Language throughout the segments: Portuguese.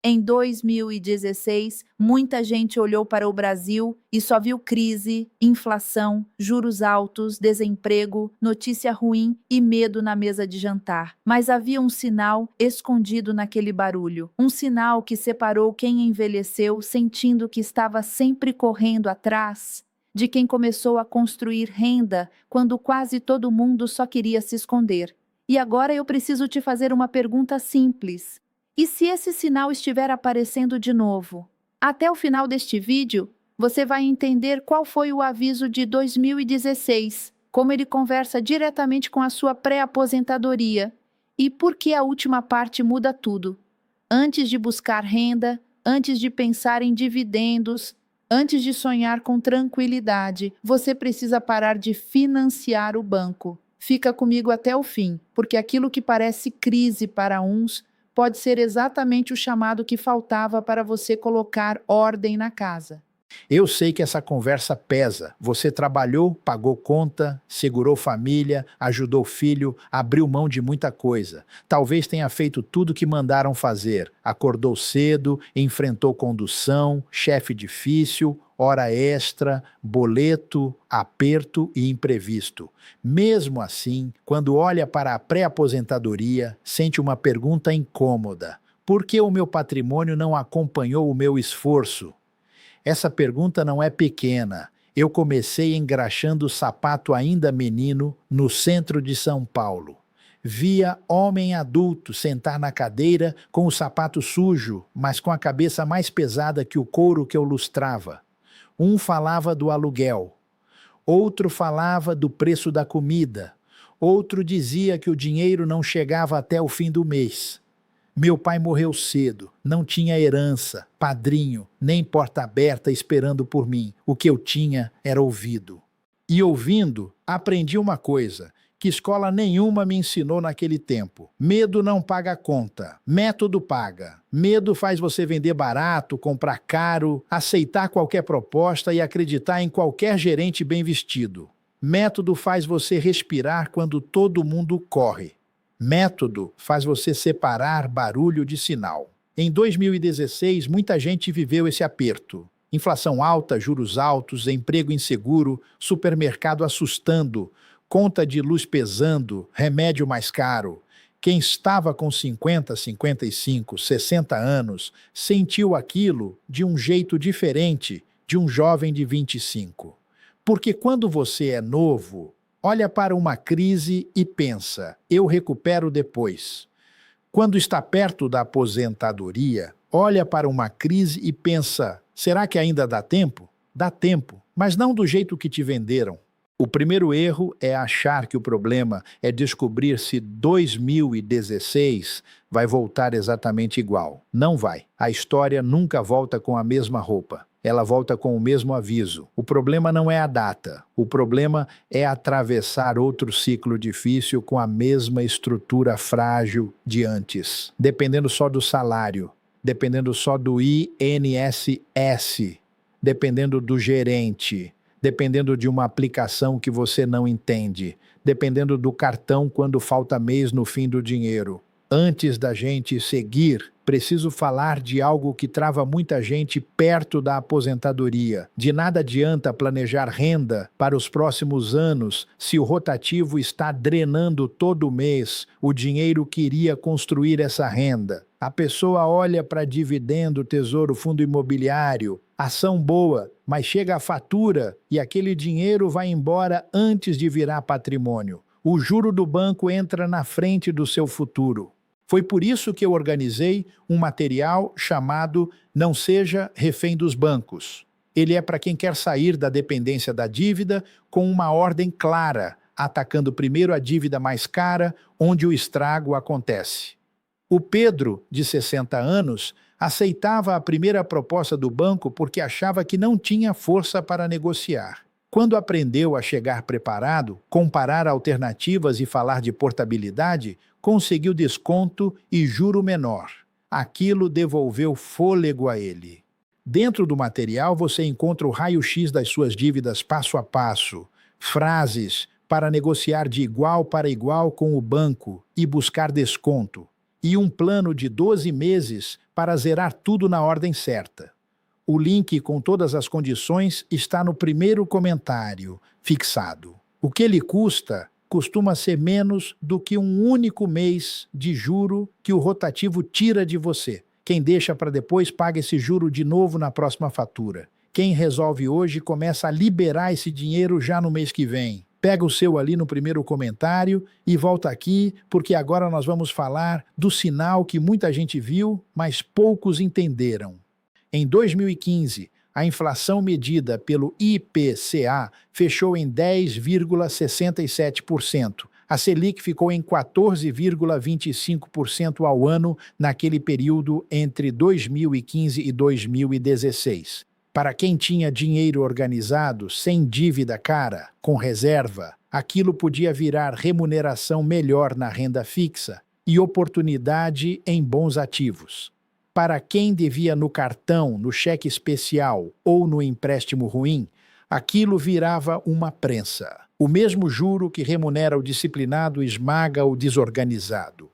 Em 2016, muita gente olhou para o Brasil e só viu crise, inflação, juros altos, desemprego, notícia ruim e medo na mesa de jantar. Mas havia um sinal escondido naquele barulho. Um sinal que separou quem envelheceu sentindo que estava sempre correndo atrás de quem começou a construir renda quando quase todo mundo só queria se esconder. E agora eu preciso te fazer uma pergunta simples. E se esse sinal estiver aparecendo de novo? Até o final deste vídeo, você vai entender qual foi o aviso de 2016, como ele conversa diretamente com a sua pré-aposentadoria e por que a última parte muda tudo. Antes de buscar renda, antes de pensar em dividendos, antes de sonhar com tranquilidade, você precisa parar de financiar o banco. Fica comigo até o fim, porque aquilo que parece crise para uns pode ser exatamente o chamado que faltava para você colocar ordem na casa. Eu sei que essa conversa pesa. Você trabalhou, pagou conta, segurou família, ajudou filho, abriu mão de muita coisa. Talvez tenha feito tudo que mandaram fazer. Acordou cedo, enfrentou condução, chefe difícil, hora extra, boleto, aperto e imprevisto. Mesmo assim, quando olha para a pré-aposentadoria, sente uma pergunta incômoda. Por que o meu patrimônio não acompanhou o meu esforço? Essa pergunta não é pequena. Eu comecei engraxando sapato ainda menino no centro de São Paulo. Via homem adulto sentar na cadeira com o sapato sujo, mas com a cabeça mais pesada que o couro que eu lustrava. Um falava do aluguel, outro falava do preço da comida, outro dizia que o dinheiro não chegava até o fim do mês. Meu pai morreu cedo, não tinha herança, padrinho, nem porta aberta esperando por mim. O que eu tinha era ouvido. E ouvindo, aprendi uma coisa, que escola nenhuma me ensinou naquele tempo. Medo não paga conta, método paga. Medo faz você vender barato, comprar caro, aceitar qualquer proposta e acreditar em qualquer gerente bem vestido. Método faz você respirar quando todo mundo corre. Método faz você separar barulho de sinal. Em 2016, muita gente viveu esse aperto. Inflação alta, juros altos, emprego inseguro, supermercado assustando, conta de luz pesando, remédio mais caro. Quem estava com 50, 55, 60 anos sentiu aquilo de um jeito diferente de um jovem de 25. Porque quando você é novo, olha para uma crise e pensa, eu recupero depois. Quando está perto da aposentadoria, olha para uma crise e pensa, será que ainda dá tempo? Dá tempo, mas não do jeito que te venderam. O primeiro erro é achar que o problema é descobrir se 2016 vai voltar exatamente igual. Não vai. A história nunca volta com a mesma roupa. Ela volta com o mesmo aviso. O problema não é a data. O problema é atravessar outro ciclo difícil com a mesma estrutura frágil de antes. Dependendo só do salário, dependendo só do INSS, dependendo do gerente, dependendo de uma aplicação que você não entende, dependendo do cartão quando falta mês no fim do dinheiro. Antes da gente seguir, preciso falar de algo que trava muita gente perto da aposentadoria. De nada adianta planejar renda para os próximos anos se o rotativo está drenando todo mês o dinheiro que iria construir essa renda. A pessoa olha para dividendo, tesouro, fundo imobiliário, ação boa, mas chega a fatura e aquele dinheiro vai embora antes de virar patrimônio. O juro do banco entra na frente do seu futuro. Foi por isso que eu organizei um material chamado Não Seja Refém dos Bancos. Ele é para quem quer sair da dependência da dívida com uma ordem clara, atacando primeiro a dívida mais cara, onde o estrago acontece. O Pedro, de 60 anos, aceitava a primeira proposta do banco porque achava que não tinha força para negociar. Quando aprendeu a chegar preparado, comparar alternativas e falar de portabilidade, conseguiu desconto e juro menor. Aquilo devolveu fôlego a ele. Dentro do material você encontra o raio-x das suas dívidas passo a passo, frases para negociar de igual para igual com o banco e buscar desconto. e um plano de 12 meses para zerar tudo na ordem certa. O link com todas as condições está no primeiro comentário fixado. O que ele custa costuma ser menos do que um único mês de juro que o rotativo tira de você. Quem deixa para depois paga esse juro de novo na próxima fatura. Quem resolve hoje começa a liberar esse dinheiro já no mês que vem. Pega o seu ali no primeiro comentário e volta aqui, porque agora nós vamos falar do sinal que muita gente viu, mas poucos entenderam. Em 2015, a inflação medida pelo IPCA fechou em 10,67%. A Selic ficou em 14,25% ao ano naquele período entre 2015 e 2016. Para quem tinha dinheiro organizado, sem dívida cara, com reserva, aquilo podia virar remuneração melhor na renda fixa e oportunidade em bons ativos. Para quem devia no cartão, no cheque especial ou no empréstimo ruim, aquilo virava uma prensa. O mesmo juro que remunera o disciplinado esmaga o desorganizado.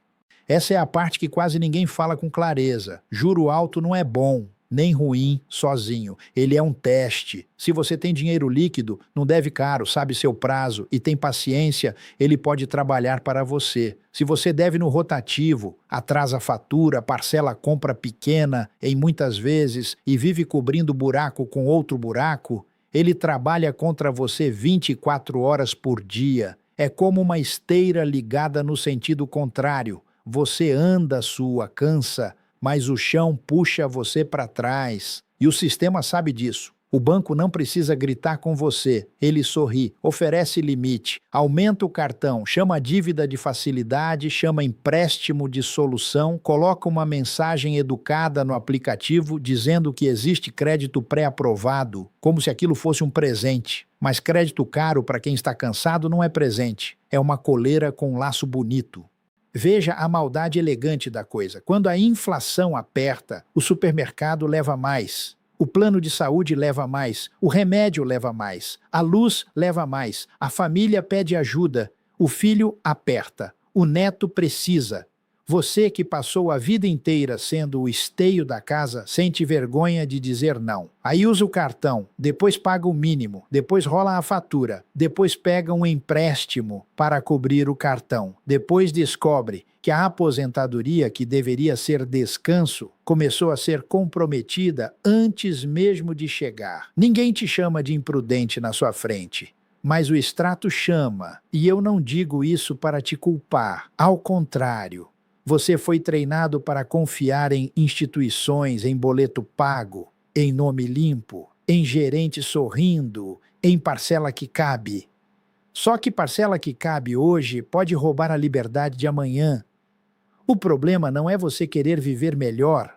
Essa é a parte que quase ninguém fala com clareza. Juro alto não é bom, nem ruim sozinho. Ele é um teste. Se você tem dinheiro líquido, não deve caro, sabe seu prazo e tem paciência, ele pode trabalhar para você. Se você deve no rotativo, atrasa a fatura, parcela a compra pequena em muitas vezes e vive cobrindo buraco com outro buraco, ele trabalha contra você 24 horas por dia. É como uma esteira ligada no sentido contrário. Você anda sua, cansa, mas o chão puxa você para trás. E o sistema sabe disso. O banco não precisa gritar com você. Ele sorri, oferece limite, aumenta o cartão, chama dívida de facilidade, chama empréstimo de solução, coloca uma mensagem educada no aplicativo dizendo que existe crédito pré-aprovado, como se aquilo fosse um presente. Mas crédito caro para quem está cansado não é presente. É uma coleira com um laço bonito. Veja a maldade elegante da coisa. Quando a inflação aperta, o supermercado leva mais, o plano de saúde leva mais, o remédio leva mais, a luz leva mais, a família pede ajuda, o filho aperta, o neto precisa. Você que passou a vida inteira sendo o esteio da casa, sente vergonha de dizer não. Aí usa o cartão, depois paga o mínimo, depois rola a fatura, depois pega um empréstimo para cobrir o cartão. Depois descobre que a aposentadoria, que deveria ser descanso, começou a ser comprometida antes mesmo de chegar. Ninguém te chama de imprudente na sua frente. Mas o extrato chama, e eu não digo isso para te culpar. Ao contrário. Você foi treinado para confiar em instituições, em boleto pago, em nome limpo, em gerente sorrindo, em parcela que cabe. Só que parcela que cabe hoje pode roubar a liberdade de amanhã. O problema não é você querer viver melhor.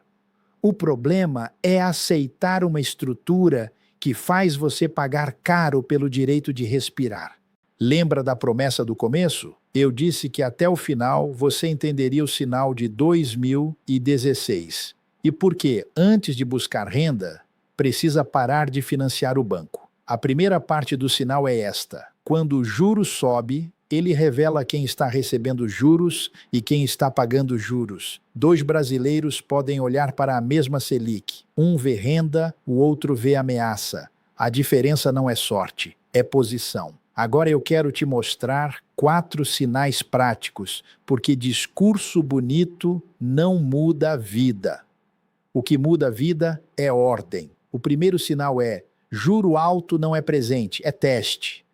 O problema é aceitar uma estrutura que faz você pagar caro pelo direito de respirar. Lembra da promessa do começo? Eu disse que até o final você entenderia o sinal de 2016. E porque, antes de buscar renda, precisa parar de financiar o banco. A primeira parte do sinal é esta. Quando o juro sobe, ele revela quem está recebendo juros e quem está pagando juros. Dois brasileiros podem olhar para a mesma Selic. Um vê renda, o outro vê ameaça. A diferença não é sorte, é posição. Agora eu quero te mostrar 4 sinais práticos, porque discurso bonito não muda a vida. O que muda a vida é ordem. O primeiro sinal é: juro alto não é presente, é teste.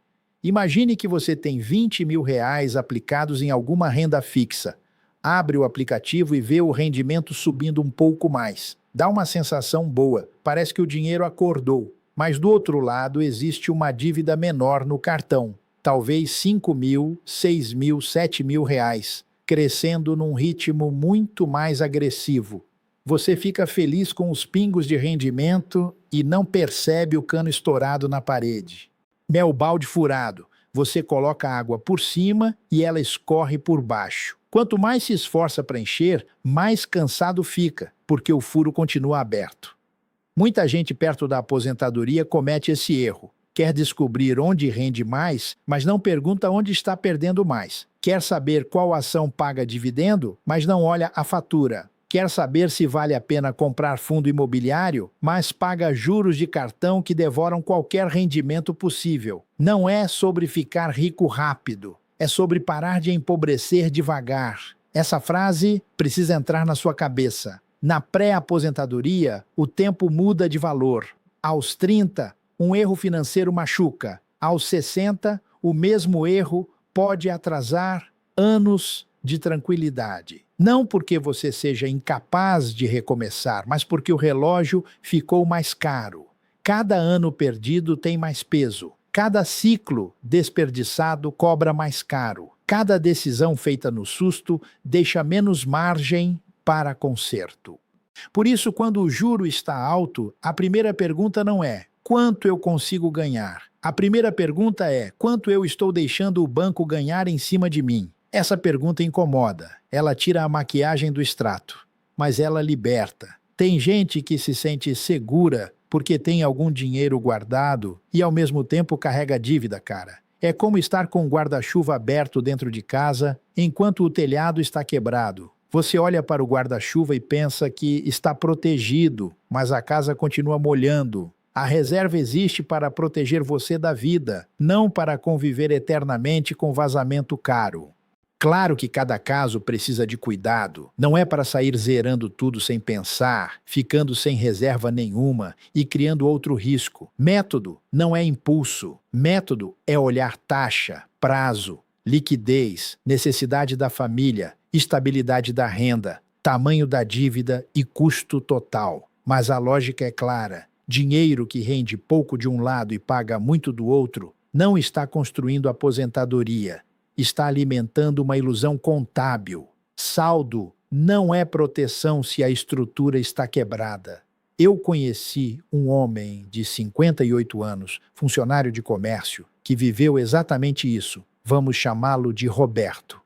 Imagine que você tem R$20.000 aplicados em alguma renda fixa. Abre o aplicativo e vê o rendimento subindo um pouco mais. Dá uma sensação boa, parece que o dinheiro acordou. Mas do outro lado existe uma dívida menor no cartão, talvez R$5.000, R$6.000, R$7.000, crescendo num ritmo muito mais agressivo. Você fica feliz com os pingos de rendimento e não percebe o cano estourado na parede. É o balde furado. Você coloca a água por cima e ela escorre por baixo. Quanto mais se esforça para encher, mais cansado fica, porque o furo continua aberto. Muita gente perto da aposentadoria comete esse erro. Quer descobrir onde rende mais, mas não pergunta onde está perdendo mais. Quer saber qual ação paga dividendo, mas não olha a fatura. Quer saber se vale a pena comprar fundo imobiliário, mas paga juros de cartão que devoram qualquer rendimento possível. Não é sobre ficar rico rápido, é sobre parar de empobrecer devagar. Essa frase precisa entrar na sua cabeça. Na pré-aposentadoria, o tempo muda de valor. Aos 30, um erro financeiro machuca. Aos 60, o mesmo erro pode atrasar anos de tranquilidade. Não porque você seja incapaz de recomeçar, mas porque o relógio ficou mais caro. Cada ano perdido tem mais peso. Cada ciclo desperdiçado cobra mais caro. Cada decisão feita no susto deixa menos margem para conserto. Por isso, quando o juro está alto, a primeira pergunta não é quanto eu consigo ganhar. A primeira pergunta é quanto eu estou deixando o banco ganhar em cima de mim. Essa pergunta incomoda. Ela tira a maquiagem do extrato, mas ela liberta. Tem gente que se sente segura porque tem algum dinheiro guardado e ao mesmo tempo carrega dívida, cara. É como estar com o guarda-chuva aberto dentro de casa enquanto o telhado está quebrado. Você olha para o guarda-chuva e pensa que está protegido, mas a casa continua molhando. A reserva existe para proteger você da vida, não para conviver eternamente com vazamento caro. Claro que cada caso precisa de cuidado. Não é para sair zerando tudo sem pensar, ficando sem reserva nenhuma e criando outro risco. Método não é impulso. Método é olhar taxa, prazo, liquidez, necessidade da família, estabilidade da renda, tamanho da dívida e custo total. Mas a lógica é clara. Dinheiro que rende pouco de um lado e paga muito do outro não está construindo aposentadoria. Está alimentando uma ilusão contábil. Saldo não é proteção se a estrutura está quebrada. Eu conheci um homem de 58 anos, funcionário de comércio, que viveu exatamente isso. Vamos chamá-lo de Roberto.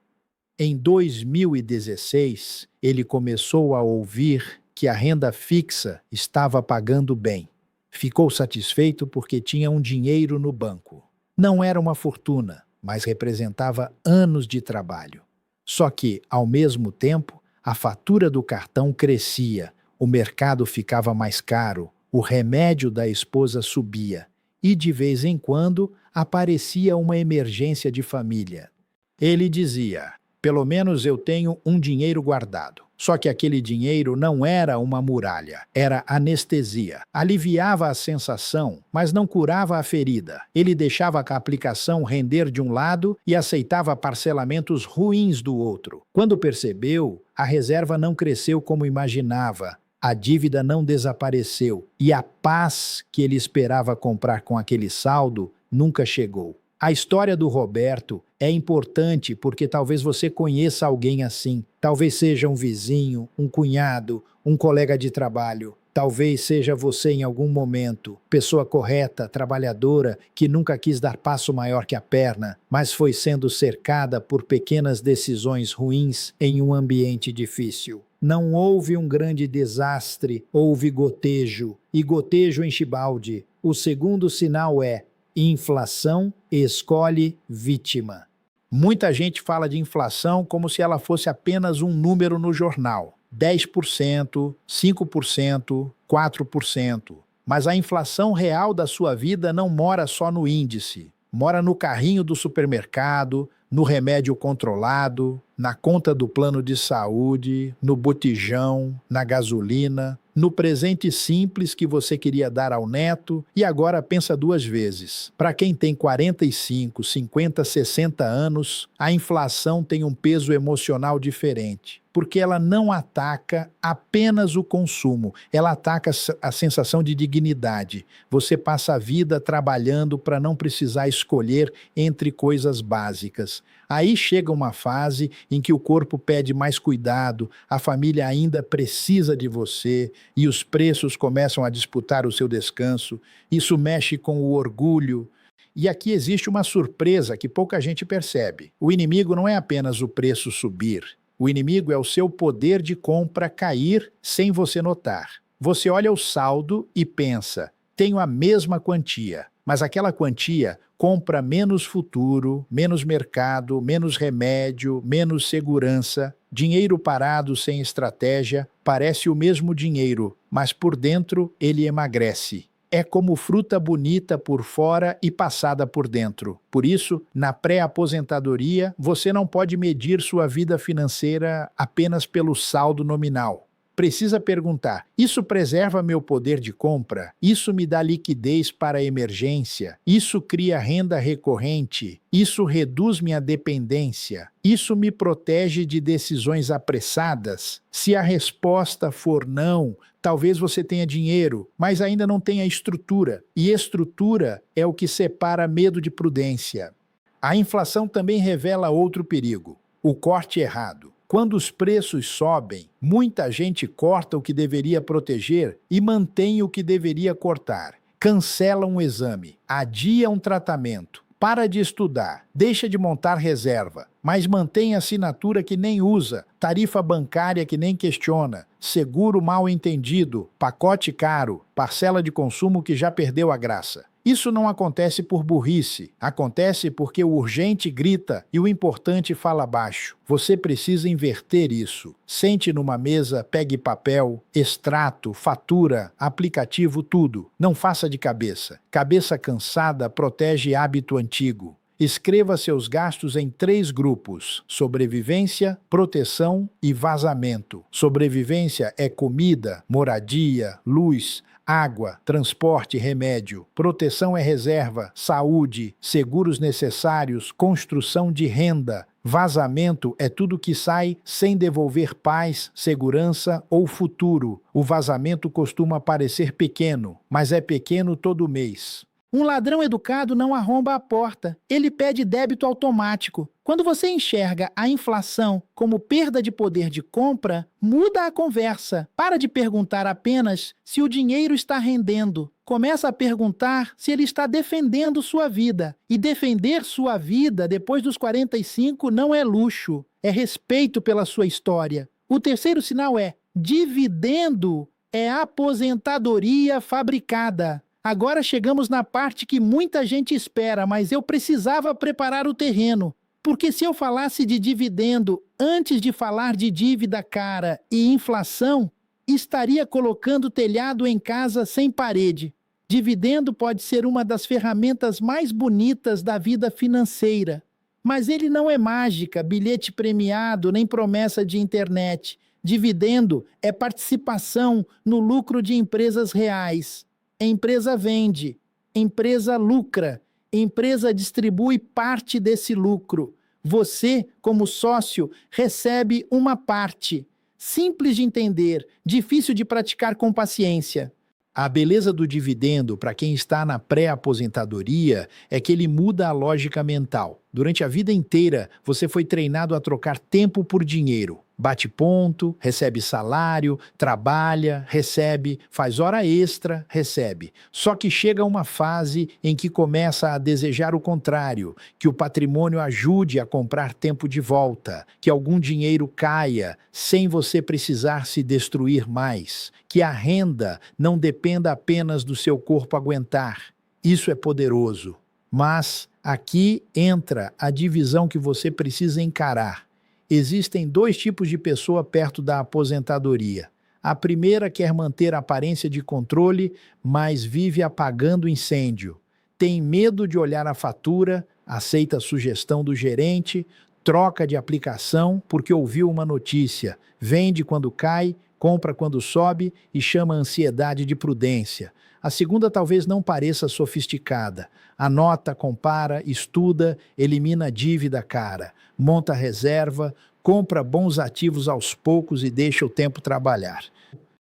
Em 2016, ele começou a ouvir que a renda fixa estava pagando bem. Ficou satisfeito porque tinha um dinheiro no banco. Não era uma fortuna, mas representava anos de trabalho. Só que, ao mesmo tempo, a fatura do cartão crescia, o mercado ficava mais caro, o remédio da esposa subia e, de vez em quando, aparecia uma emergência de família. Ele dizia: pelo menos eu tenho um dinheiro guardado. Só que aquele dinheiro não era uma muralha, era anestesia. Aliviava a sensação, mas não curava a ferida. Ele deixava a aplicação render de um lado e aceitava parcelamentos ruins do outro. Quando percebeu, a reserva não cresceu como imaginava. A dívida não desapareceu e a paz que ele esperava comprar com aquele saldo nunca chegou. A história do Roberto é importante porque talvez você conheça alguém assim. Talvez seja um vizinho, um cunhado, um colega de trabalho. Talvez seja você em algum momento, pessoa correta, trabalhadora, que nunca quis dar passo maior que a perna, mas foi sendo cercada por pequenas decisões ruins em um ambiente difícil. Não houve um grande desastre, houve gotejo, e gotejo enche balde. O segundo sinal é: inflação escolhe vítima. Muita gente fala de inflação como se ela fosse apenas um número no jornal. 10%, 5%, 4%. Mas a inflação real da sua vida não mora só no índice. Mora no carrinho do supermercado, no remédio controlado, na conta do plano de saúde, no botijão, na gasolina, no presente simples que você queria dar ao neto e agora pensa duas vezes. Para quem tem 45, 50, 60 anos, a inflação tem um peso emocional diferente, porque ela não ataca apenas o consumo, ela ataca a sensação de dignidade. Você passa a vida trabalhando para não precisar escolher entre coisas básicas. Aí chega uma fase em que o corpo pede mais cuidado, a família ainda precisa de você e os preços começam a disputar o seu descanso. Isso mexe com o orgulho. E aqui existe uma surpresa que pouca gente percebe. O inimigo não é apenas o preço subir. O inimigo é o seu poder de compra cair sem você notar. Você olha o saldo e pensa: tenho a mesma quantia, mas aquela quantia compra menos futuro, menos mercado, menos remédio, menos segurança. Dinheiro parado sem estratégia parece o mesmo dinheiro, mas por dentro ele emagrece. É como fruta bonita por fora e passada por dentro. Por isso, na pré-aposentadoria, você não pode medir sua vida financeira apenas pelo saldo nominal. Precisa perguntar: isso preserva meu poder de compra? Isso me dá liquidez para a emergência? Isso cria renda recorrente? Isso reduz minha dependência? Isso me protege de decisões apressadas? Se a resposta for não, talvez você tenha dinheiro, mas ainda não tenha estrutura. E estrutura é o que separa medo de prudência. A inflação também revela outro perigo: o corte errado. Quando os preços sobem, muita gente corta o que deveria proteger e mantém o que deveria cortar. Cancela um exame, adia um tratamento, para de estudar, deixa de montar reserva, mas mantém assinatura que nem usa, tarifa bancária que nem questiona, seguro mal entendido, pacote caro, parcela de consumo que já perdeu a graça. Isso não acontece por burrice, acontece porque o urgente grita e o importante fala baixo. Você precisa inverter isso. Sente numa mesa, pegue papel, extrato, fatura, aplicativo, tudo. Não faça de cabeça. Cabeça cansada protege hábito antigo. Escreva seus gastos em 3 grupos: sobrevivência, proteção e vazamento. Sobrevivência é comida, moradia, luz, água, transporte, remédio. Proteção é reserva, saúde, seguros necessários, construção de renda. Vazamento é tudo que sai sem devolver paz, segurança ou futuro. O vazamento costuma parecer pequeno, mas é pequeno todo mês. Um ladrão educado não arromba a porta, ele pede débito automático. Quando você enxerga a inflação como perda de poder de compra, muda a conversa. Para de perguntar apenas se o dinheiro está rendendo. Começa a perguntar se ele está defendendo sua vida. E defender sua vida depois dos 45 não é luxo, é respeito pela sua história. O terceiro sinal é: dividendo é aposentadoria fabricada. Agora chegamos na parte que muita gente espera, mas eu precisava preparar o terreno. Porque se eu falasse de dividendo antes de falar de dívida cara e inflação, estaria colocando o telhado em casa sem parede. Dividendo pode ser uma das ferramentas mais bonitas da vida financeira. Mas ele não é mágica, bilhete premiado, nem promessa de internet. Dividendo é participação no lucro de empresas reais. Empresa vende, empresa lucra, empresa distribui parte desse lucro. Você, como sócio, recebe uma parte. Simples de entender, difícil de praticar com paciência. A beleza do dividendo para quem está na pré-aposentadoria é que ele muda a lógica mental. Durante a vida inteira, você foi treinado a trocar tempo por dinheiro. Bate ponto, recebe salário, trabalha, recebe, faz hora extra, recebe. Só que chega uma fase em que começa a desejar o contrário, que o patrimônio ajude a comprar tempo de volta, que algum dinheiro caia sem você precisar se destruir mais, que a renda não dependa apenas do seu corpo aguentar. Isso é poderoso. Mas aqui entra a divisão que você precisa encarar. Existem 2 tipos de pessoa perto da aposentadoria. A primeira quer manter a aparência de controle, mas vive apagando incêndio. Tem medo de olhar a fatura, aceita a sugestão do gerente, troca de aplicação porque ouviu uma notícia, vende quando cai, compra quando sobe e chama a ansiedade de prudência. A segunda talvez não pareça sofisticada. Anota, compara, estuda, elimina a dívida cara, monta reserva, compra bons ativos aos poucos e deixa o tempo trabalhar.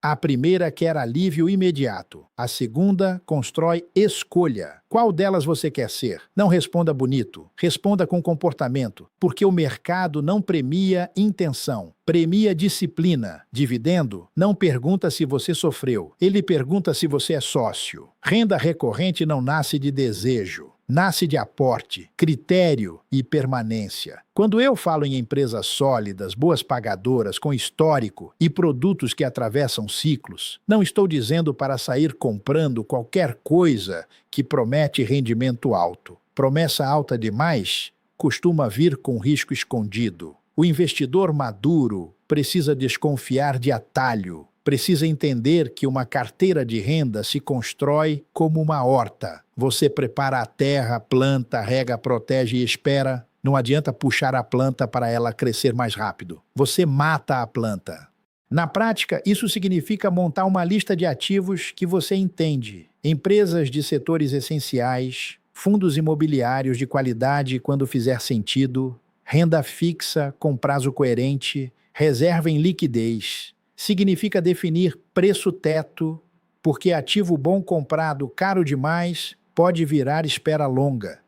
A primeira quer alívio imediato. A segunda constrói escolha. Qual delas você quer ser? Não responda bonito. Responda com comportamento. Porque o mercado não premia intenção. Premia disciplina. Dividendo não pergunta se você sofreu. Ele pergunta se você é sócio. Renda recorrente não nasce de desejo. nasce de aporte, critério e permanência. Quando eu falo em empresas sólidas, boas pagadoras, com histórico e produtos que atravessam ciclos, não estou dizendo para sair comprando qualquer coisa que promete rendimento alto. Promessa alta demais costuma vir com risco escondido. O investidor maduro precisa desconfiar de atalho, precisa entender que uma carteira de renda se constrói como uma horta. Você prepara a terra, planta, rega, protege e espera. Não adianta puxar a planta para ela crescer mais rápido. Você mata a planta. Na prática, isso significa montar uma lista de ativos que você entende. Empresas de setores essenciais, fundos imobiliários de qualidade quando fizer sentido, renda fixa com prazo coerente, reserva em liquidez. Significa definir preço-teto, porque ativo bom comprado caro demais pode virar espera longa.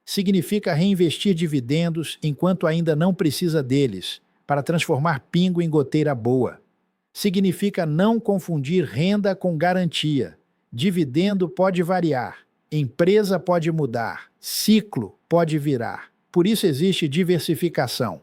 Significa reinvestir dividendos enquanto ainda não precisa deles, para transformar pingo em goteira boa. Significa não confundir renda com garantia. Dividendo pode variar, empresa pode mudar, ciclo pode virar. Por isso existe diversificação.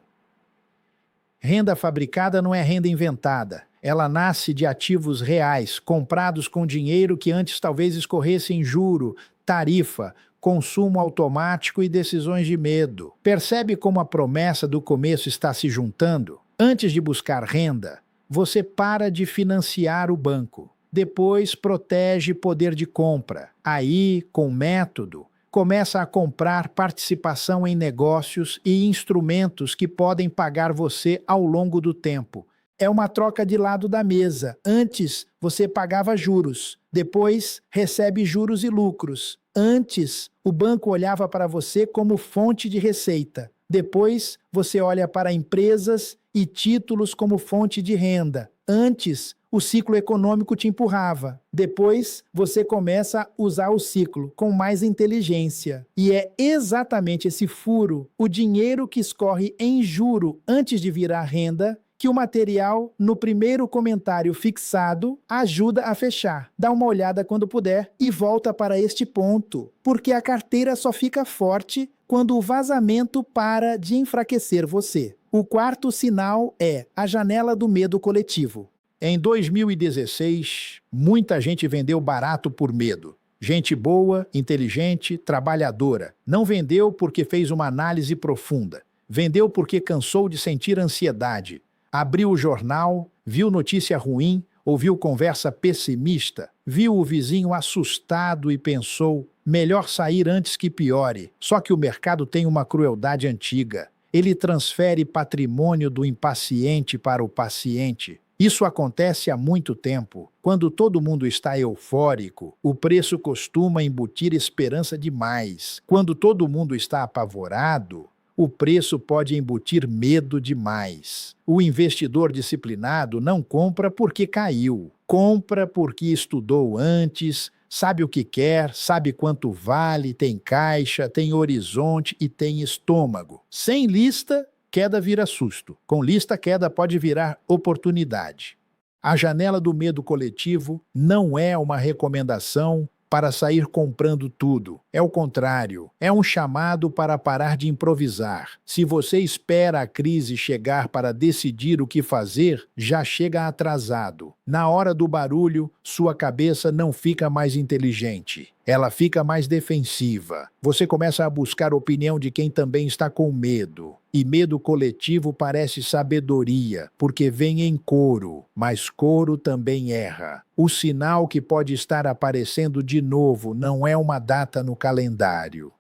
Renda fabricada não é renda inventada. Ela nasce de ativos reais, comprados com dinheiro que antes talvez escorresse em juro, tarifa, consumo automático e decisões de medo. Percebe como a promessa do começo está se juntando? Antes de buscar renda, você para de financiar o banco. Depois protege poder de compra. Aí, com método, começa a comprar participação em negócios e instrumentos que podem pagar você ao longo do tempo. É uma troca de lado da mesa. Antes, você pagava juros. Depois, recebe juros e lucros. Antes, o banco olhava para você como fonte de receita. Depois, você olha para empresas e títulos como fonte de renda. Antes, o ciclo econômico te empurrava. Depois, você começa a usar o ciclo com mais inteligência. E é exatamente esse furo, o dinheiro que escorre em juro antes de virar renda, que o material, no primeiro comentário fixado, ajuda a fechar. Dá uma olhada quando puder e volta para este ponto, porque a carteira só fica forte quando o vazamento para de enfraquecer você. O quarto sinal é a janela do medo coletivo. Em 2016, muita gente vendeu barato por medo. Gente boa, inteligente, trabalhadora. Não vendeu porque fez uma análise profunda. Vendeu porque cansou de sentir ansiedade. Abriu o jornal, viu notícia ruim, ouviu conversa pessimista, viu o vizinho assustado e pensou, melhor sair antes que piore. Só que o mercado tem uma crueldade antiga. Ele transfere patrimônio do impaciente para o paciente. Isso acontece há muito tempo. Quando todo mundo está eufórico, o preço costuma embutir esperança demais. Quando todo mundo está apavorado, o preço pode embutir medo demais. O investidor disciplinado não compra porque caiu. Compra porque estudou antes, sabe o que quer, sabe quanto vale, tem caixa, tem horizonte e tem estômago. Sem lista, queda vira susto. Com lista, queda pode virar oportunidade. A janela do medo coletivo não é uma recomendação para sair comprando tudo. É o contrário. É um chamado para parar de improvisar. Se você espera a crise chegar para decidir o que fazer, já chega atrasado. Na hora do barulho, sua cabeça não fica mais inteligente. Ela fica mais defensiva. Você começa a buscar a opinião de quem também está com medo. E medo coletivo parece sabedoria, porque vem em coro, mas coro também erra. O sinal que pode estar aparecendo de novo não é uma data no calendário.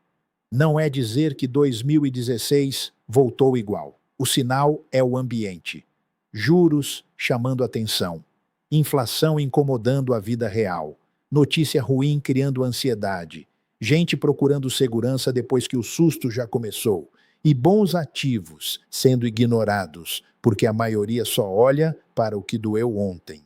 Não é dizer que 2016 voltou igual. O sinal é o ambiente. Juros chamando atenção. Inflação incomodando a vida real. Notícia ruim criando ansiedade. Gente procurando segurança depois que o susto já começou. E bons ativos sendo ignorados, porque a maioria só olha para o que doeu ontem.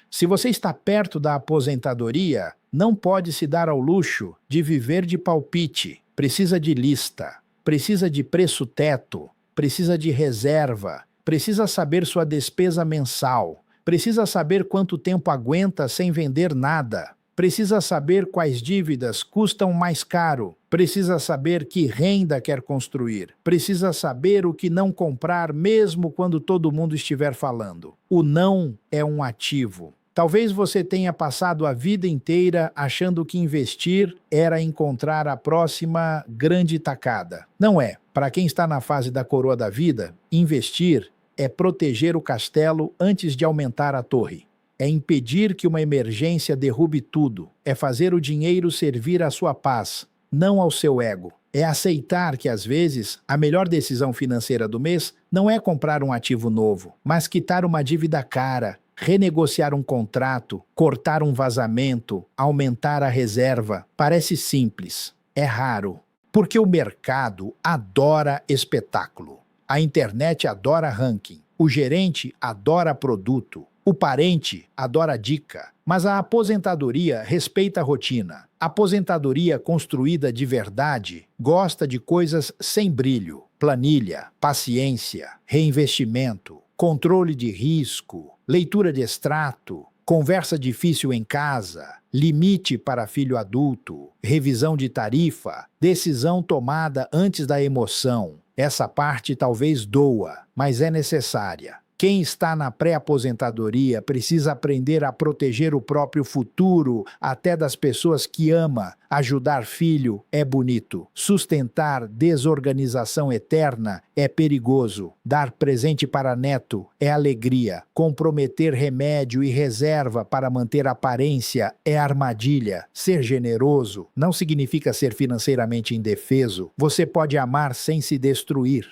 Se você está perto da aposentadoria, não pode se dar ao luxo de viver de palpite. Precisa de lista, precisa de preço-teto, precisa de reserva, precisa saber sua despesa mensal, precisa saber quanto tempo aguenta sem vender nada, precisa saber quais dívidas custam mais caro, Precisa saber que renda quer construir. Precisa saber o que não comprar mesmo quando todo mundo estiver falando. O não é um ativo. Talvez você tenha passado a vida inteira achando que investir era encontrar a próxima grande tacada. Não é. Para quem está na fase da coroa da vida, investir é proteger o castelo antes de aumentar a torre. É impedir que uma emergência derrube tudo. É fazer o dinheiro servir à sua paz, não ao seu ego. É aceitar que, às vezes, a melhor decisão financeira do mês não é comprar um ativo novo, mas quitar uma dívida cara, renegociar um contrato, cortar um vazamento, aumentar a reserva. Parece simples. É raro. Porque o mercado adora espetáculo. A internet adora ranking. O gerente adora produto. O parente adora dica. Mas a aposentadoria respeita a rotina. A aposentadoria construída de verdade gosta de coisas sem brilho. Planilha, paciência, reinvestimento, controle de risco, leitura de extrato, conversa difícil em casa, limite para filho adulto, revisão de tarifa, decisão tomada antes da emoção. Essa parte talvez doa, mas é necessária. Quem está na pré-aposentadoria precisa aprender a proteger o próprio futuro, até das pessoas que ama. Ajudar filho é bonito. Sustentar desorganização eterna é perigoso. Dar presente para neto é alegria. Comprometer remédio e reserva para manter aparência é armadilha. Ser generoso não significa ser financeiramente indefeso. Você pode amar sem se destruir.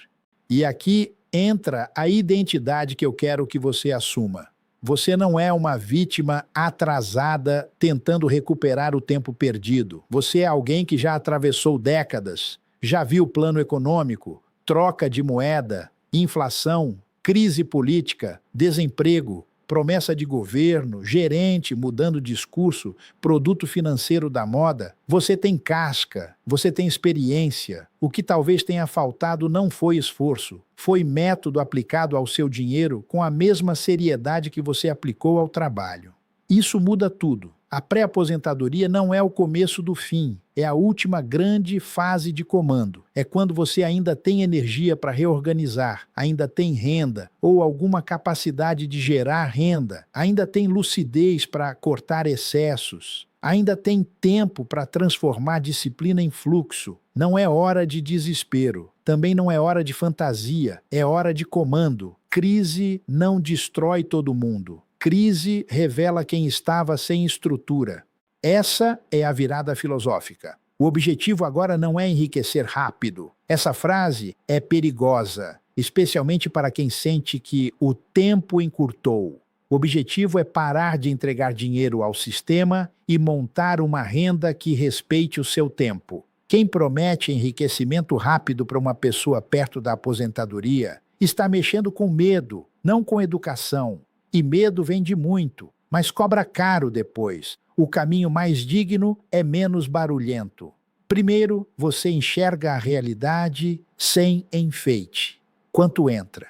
E aqui entra a identidade que eu quero que você assuma. Você não é uma vítima atrasada tentando recuperar o tempo perdido. Você é alguém que já atravessou décadas, já viu plano econômico, troca de moeda, inflação, crise política, desemprego, promessa de governo, gerente mudando discurso, produto financeiro da moda. Você tem casca, você tem experiência. O que talvez tenha faltado não foi esforço, foi método aplicado ao seu dinheiro com a mesma seriedade que você aplicou ao trabalho. Isso muda tudo. A pré-aposentadoria não é o começo do fim, é a última grande fase de comando. É quando você ainda tem energia para reorganizar, ainda tem renda ou alguma capacidade de gerar renda, ainda tem lucidez para cortar excessos, ainda tem tempo para transformar disciplina em fluxo. Não é hora de desespero, também não é hora de fantasia, é hora de comando. Crise não destrói todo mundo. Crise revela quem estava sem estrutura. Essa é a virada filosófica. O objetivo agora não é enriquecer rápido. Essa frase é perigosa, especialmente para quem sente que o tempo encurtou. O objetivo é parar de entregar dinheiro ao sistema e montar uma renda que respeite o seu tempo. Quem promete enriquecimento rápido para uma pessoa perto da aposentadoria está mexendo com medo, não com educação. E medo vende muito, mas cobra caro depois. O caminho mais digno é menos barulhento. Primeiro, você enxerga a realidade sem enfeite. Quanto entra?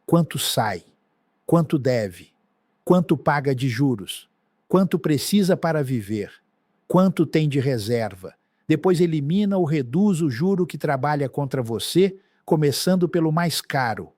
Quanto sai? Quanto deve? Quanto paga de juros? Quanto precisa para viver? Quanto tem de reserva? Depois elimina ou reduz o juro que trabalha contra você, começando pelo mais caro.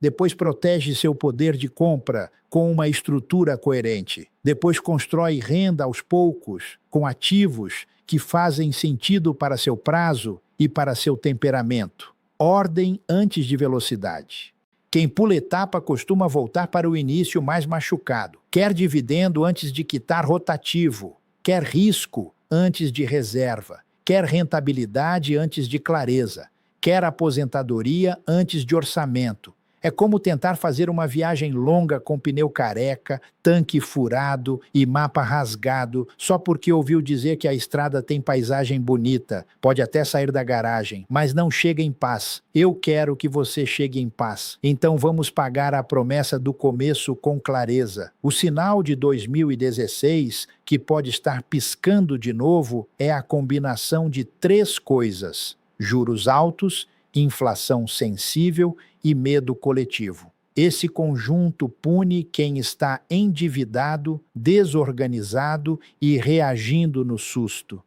Depois protege seu poder de compra com uma estrutura coerente. Depois constrói renda aos poucos, com ativos que fazem sentido para seu prazo e para seu temperamento. Ordem antes de velocidade. Quem pula etapa costuma voltar para o início mais machucado. Quer dividendo antes de quitar rotativo. Quer risco antes de reserva. Quer rentabilidade antes de clareza. Quer aposentadoria antes de orçamento. É como tentar fazer uma viagem longa com pneu careca, tanque furado e mapa rasgado, só porque ouviu dizer que a estrada tem paisagem bonita. Pode até sair da garagem, mas não chega em paz. Eu quero que você chegue em paz. Então vamos pagar a promessa do começo com clareza. O sinal de 2016, que pode estar piscando de novo, é a combinação de 3 coisas: juros altos, inflação sensível e medo coletivo. Esse conjunto pune quem está endividado, desorganizado e reagindo no susto.